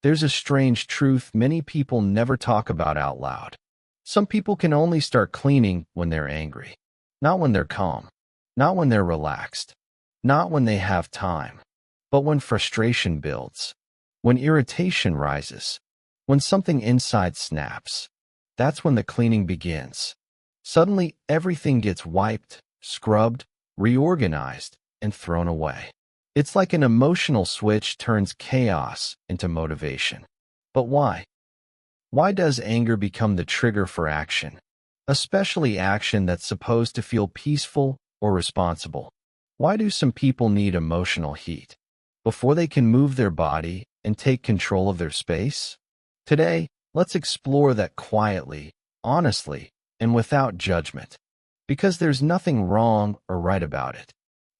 There's a strange truth many people never talk about out loud. Some people can only start cleaning when they're angry, not when they're calm, not when they're relaxed, not when they have time, but when frustration builds, when irritation rises, when something inside snaps. That's when the cleaning begins. Suddenly, everything gets wiped, scrubbed, reorganized, and thrown away. It's like an emotional switch turns chaos into motivation. But why? Why does anger become the trigger for action, especially action that's supposed to feel peaceful or responsible? Why do some people need emotional heat before they can move their body and take control of their space? Today, let's explore that quietly, honestly, and without judgment, because there's nothing wrong or right about it.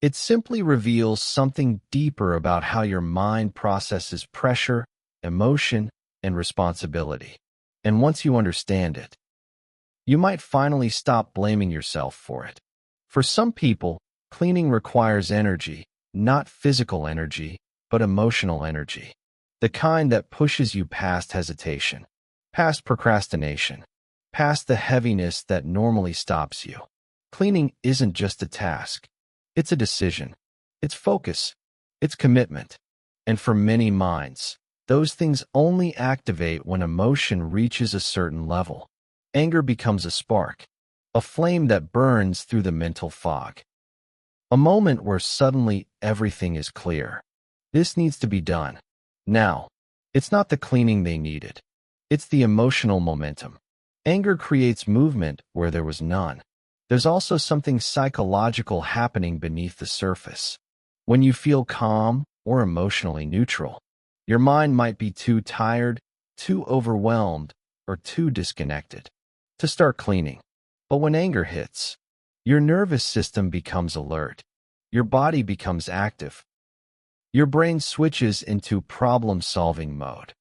It simply reveals something deeper about how your mind processes pressure, emotion, and responsibility. And once you understand it, you might finally stop blaming yourself for it. For some people, cleaning requires energy, not physical energy, but emotional energy. The kind that pushes you past hesitation, past procrastination, past the heaviness that normally stops you. Cleaning isn't just a task. It's a decision. It's focus. It's commitment. And for many minds, those things only activate when emotion reaches a certain level. Anger becomes a spark, a flame that burns through the mental fog. A moment where suddenly everything is clear. This needs to be done. Now, it's not the cleaning they needed. It's the emotional momentum. Anger creates movement where there was none. There's also something psychological happening beneath the surface. When you feel calm or emotionally neutral, your mind might be too tired, too overwhelmed, or too disconnected to start cleaning. But when anger hits, your nervous system becomes alert. Your body becomes active. Your brain switches into problem-solving mode.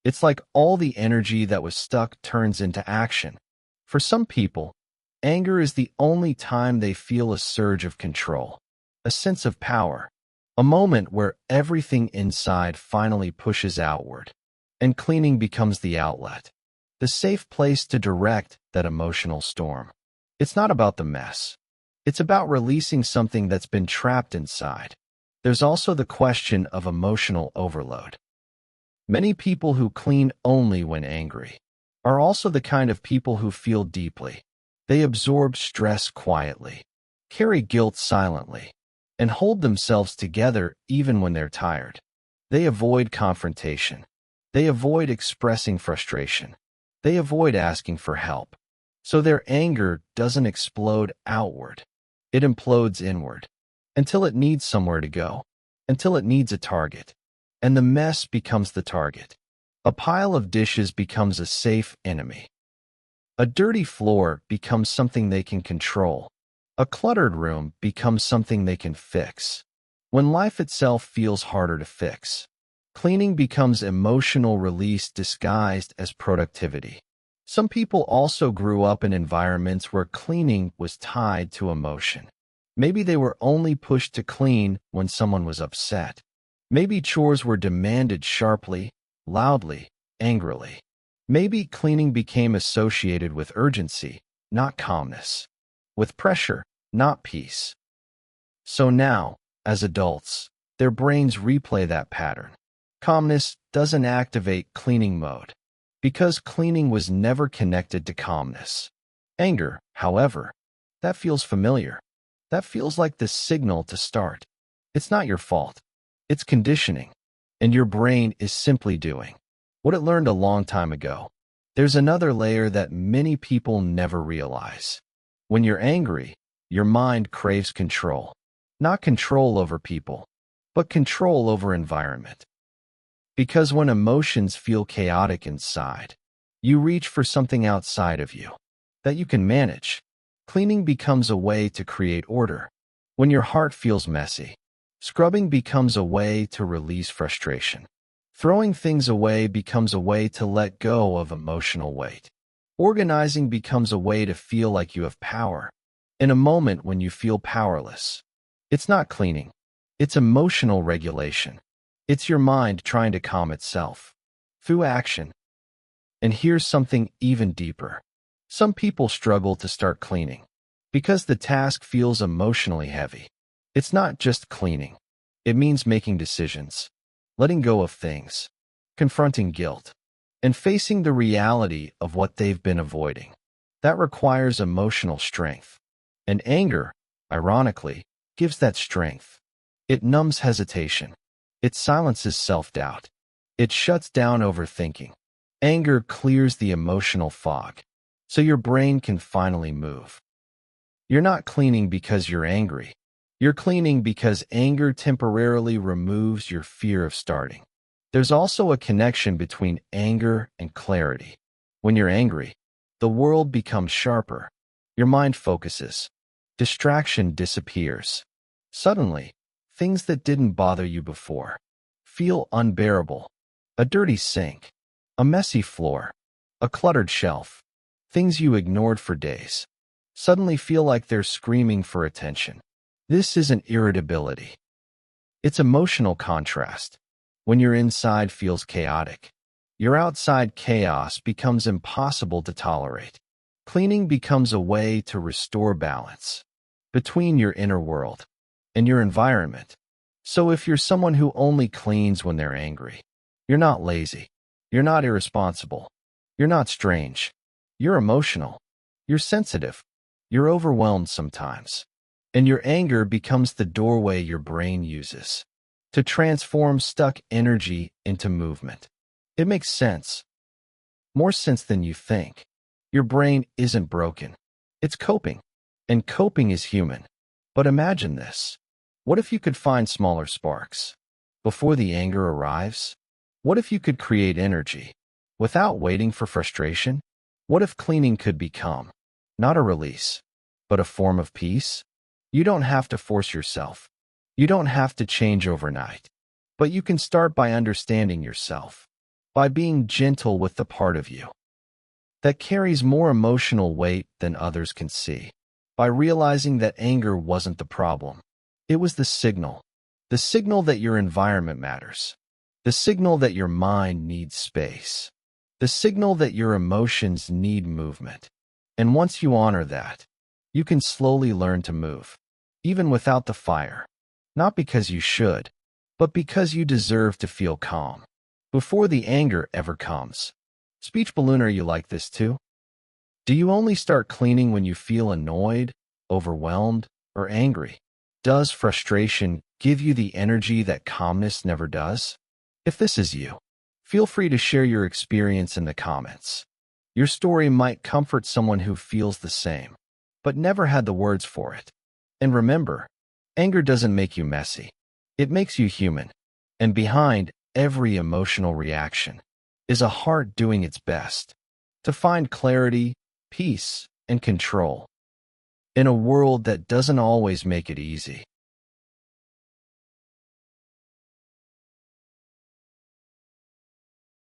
It's like all the energy that was stuck turns into action. For some people, anger is the only time they feel a surge of control, a sense of power, a moment where everything inside finally pushes outward, and cleaning becomes the outlet, the safe place to direct that emotional storm. It's not about the mess. It's about releasing something that's been trapped inside. There's also the question of emotional overload. Many people who clean only when angry are also the kind of people who feel deeply. They absorb stress quietly, carry guilt silently, and hold themselves together even when they're tired. They avoid confrontation. They avoid expressing frustration. They avoid asking for help. So their anger doesn't explode outward. It implodes inward, until it needs somewhere to go, until it needs a target. And the mess becomes the target. A pile of dishes becomes a safe enemy. A dirty floor becomes something they can control. A cluttered room becomes something they can fix. When life itself feels harder to fix, cleaning becomes emotional release disguised as productivity. Some people also grew up in environments where cleaning was tied to emotion. Maybe they were only pushed to clean when someone was upset. Maybe chores were demanded sharply, loudly, angrily. Maybe cleaning became associated with urgency, not calmness, with pressure, not peace. So now, as adults, their brains replay that pattern. Calmness doesn't activate cleaning mode, because cleaning was never connected to calmness. Anger, however, that feels familiar. That feels like the signal to start. It's not your fault. It's conditioning, and your brain is simply doing what it learned a long time ago. There's another layer that many people never realize. When you're angry, your mind craves control. Not control over people, but control over environment. Because when emotions feel chaotic inside, you reach for something outside of you that you can manage. Cleaning becomes a way to create order. When your heart feels messy, scrubbing becomes a way to release frustration. Throwing things away becomes a way to let go of emotional weight. Organizing becomes a way to feel like you have power. In a moment when you feel powerless, it's not cleaning. It's emotional regulation. It's your mind trying to calm itself. through action. And here's something even deeper. Some people struggle to start cleaning because the task feels emotionally heavy. It's not just cleaning. It means making decisions, letting go of things, confronting guilt, and facing the reality of what they've been avoiding. That requires emotional strength. And anger, ironically, gives that strength. It numbs hesitation. It silences self-doubt. It shuts down overthinking. Anger clears the emotional fog, so your brain can finally move. You're not cleaning because you're angry. You're cleaning because anger temporarily removes your fear of starting. There's also a connection between anger and clarity. When you're angry, the world becomes sharper. Your mind focuses. Distraction disappears. Suddenly, things that didn't bother you before feel unbearable. A dirty sink, a messy floor, a cluttered shelf, things you ignored for days, suddenly feel like they're screaming for attention. This isn't irritability. It's emotional contrast. When your inside feels chaotic, your outside chaos becomes impossible to tolerate. Cleaning becomes a way to restore balance between your inner world and your environment. So if you're someone who only cleans when they're angry, you're not lazy. You're not irresponsible. You're not strange. You're emotional. You're sensitive. You're overwhelmed sometimes. And your anger becomes the doorway your brain uses to transform stuck energy into movement. It makes sense. More sense than you think. Your brain isn't broken. It's coping. And coping is human. But imagine this. What if you could find smaller sparks before the anger arrives? What if you could create energy without waiting for frustration? What if cleaning could become not a release, but a form of peace? You don't have to force yourself. You don't have to change overnight. But you can start by understanding yourself, by being gentle with the part of you that carries more emotional weight than others can see, by realizing that anger wasn't the problem. It was the signal that your environment matters, the signal that your mind needs space, the signal that your emotions need movement. And once you honor that, you can slowly learn to move, even without the fire, not because you should, but because you deserve to feel calm before the anger ever comes. Speech balloon, are you like this too? Do you only start cleaning when you feel annoyed, overwhelmed, or angry? Does frustration give you the energy that calmness never does? If this is you, feel free to share your experience in the comments. Your story might comfort someone who feels the same, but never had the words for it. And remember, anger doesn't make you messy. It makes you human. And behind every emotional reaction is a heart doing its best to find clarity, peace, and control in a world that doesn't always make it easy.